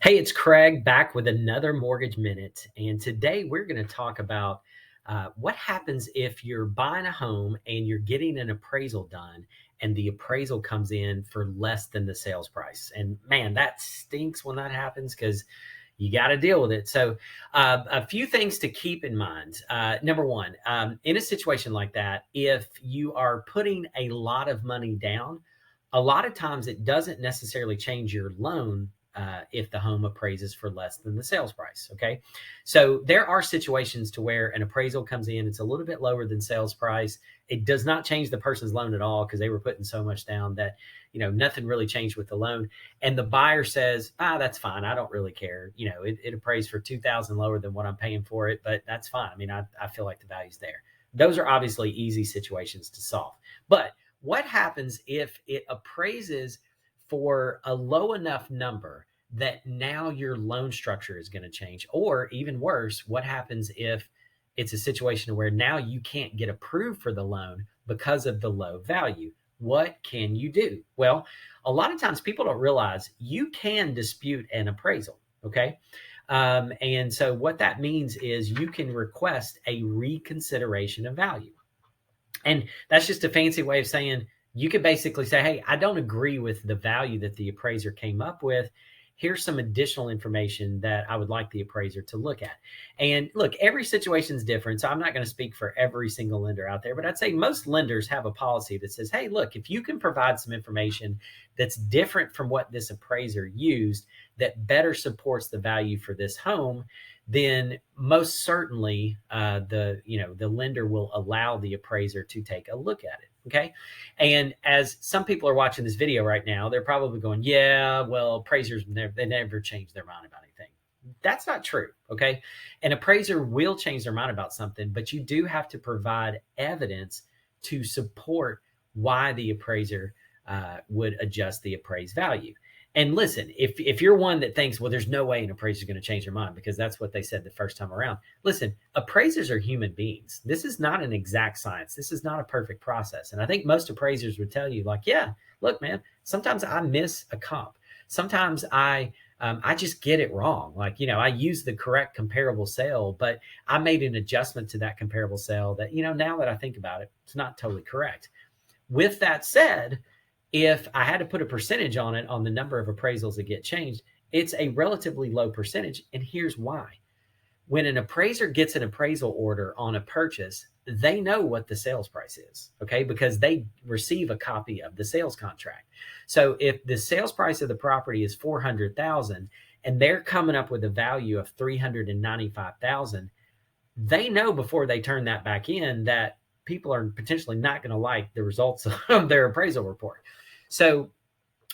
Hey, it's Craig back with another Mortgage Minute. And today we're going to talk about what happens if you're buying a home and you're getting an appraisal done and the appraisal comes in for less than the sales price. And man, that stinks when that happens because you got to deal with it. So, a few things to keep in mind. Number one, in a situation like that, if you are putting a lot of money down, a lot of times it doesn't necessarily change your loan if the home appraises for less than the sales price. Okay. So there are situations to where an appraisal comes in, it's a little bit lower than sales price. It does not change the person's loan at all because they were putting so much down that, nothing really changed with the loan. And the buyer says, that's fine. I don't really care. It appraised for 2,000 lower than what I'm paying for it, but that's fine. I mean, I feel like the value's there. Those are obviously easy situations to solve. But what happens if it appraises for a low enough number that now your loan structure is going to change? Or even worse, what happens if it's a situation where now you can't get approved for the loan because of the low value? What can you do? Well, a lot of times people don't realize you can dispute an appraisal. Okay. And so what that means is you can request a reconsideration of value. And that's just a fancy way of saying you could basically say, hey, I don't agree with the value that the appraiser came up with. Here's some additional information that I would like the appraiser to look at. And look, every situation is different. So I'm not going to speak for every single lender out there, but I'd say most lenders have a policy that says, hey, look, if you can provide some information that's different from what this appraiser used that better supports the value for this home, then most certainly the lender will allow the appraiser to take a look at it. Okay. And as some people are watching this video right now, they're probably going, yeah, well, appraisers they never change their mind about anything. That's not true. Okay. An appraiser will change their mind about something, but you do have to provide evidence to support why the appraiser would adjust the appraised value. And listen, if you're one that thinks, well, there's no way an appraiser is going to change their mind because that's what they said the first time around. Listen, appraisers are human beings. This is not an exact science. This is not a perfect process. And I think most appraisers would tell you, like, yeah, look, man, sometimes I miss a comp. Sometimes I just get it wrong. Like, I use the correct comparable sale, but I made an adjustment to that comparable sale that, now that I think about it, it's not totally correct. With that said, if I had to put a percentage on it, on the number of appraisals that get changed, it's a relatively low percentage. And here's why. When an appraiser gets an appraisal order on a purchase, they know what the sales price is, okay? Because they receive a copy of the sales contract. So if the sales price of the property is 400,000 and they're coming up with a value of 395,000, they know before they turn that back in that people are potentially not going to like the results of their appraisal report. So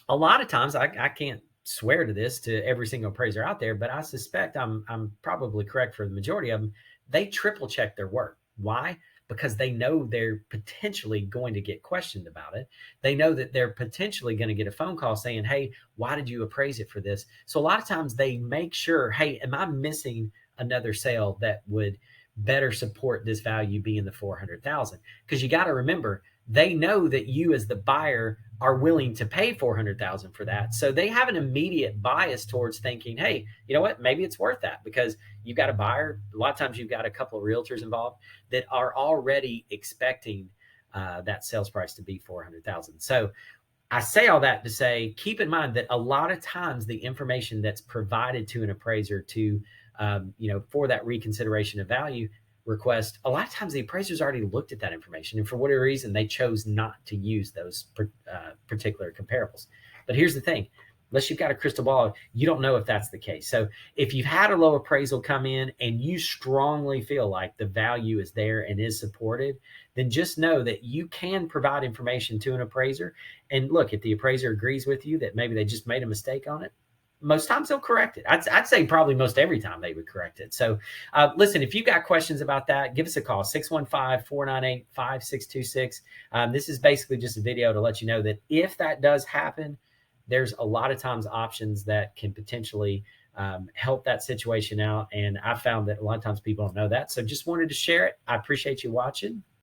a lot of times I can't swear to this to every single appraiser out there, but I suspect I'm probably correct for the majority of them. They triple check their work. Why? Because they know they're potentially going to get questioned about it. They know that they're potentially going to get a phone call saying, hey, why did you appraise it for this? So a lot of times they make sure, hey, am I missing another sale that would better support this value being the 400,000? Because you got to remember, they know that you as the buyer are willing to pay 400,000 for that. So they have an immediate bias towards thinking, hey, you know what, maybe it's worth that because you've got a buyer. A lot of times you've got a couple of realtors involved that are already expecting that sales price to be 400,000. So I say all that to say, keep in mind that a lot of times the information that's provided to an appraiser to, for that reconsideration of value request, a lot of times the appraisers already looked at that information, and for whatever reason, they chose not to use those particular comparables. But here's the thing. Unless you've got a crystal ball, you don't know if that's the case. So if you've had a low appraisal come in and you strongly feel like the value is there and is supported, then just know that you can provide information to an appraiser. And look, if the appraiser agrees with you that maybe they just made a mistake on it, most times they'll correct it. I'd say probably most every time they would correct it. So listen, if you've got questions about that, give us a call, 615-498-5626. This is basically just a video to let you know that if that does happen, there's a lot of times options that can potentially help that situation out. And I found that a lot of times people don't know that. So just wanted to share it. I appreciate you watching.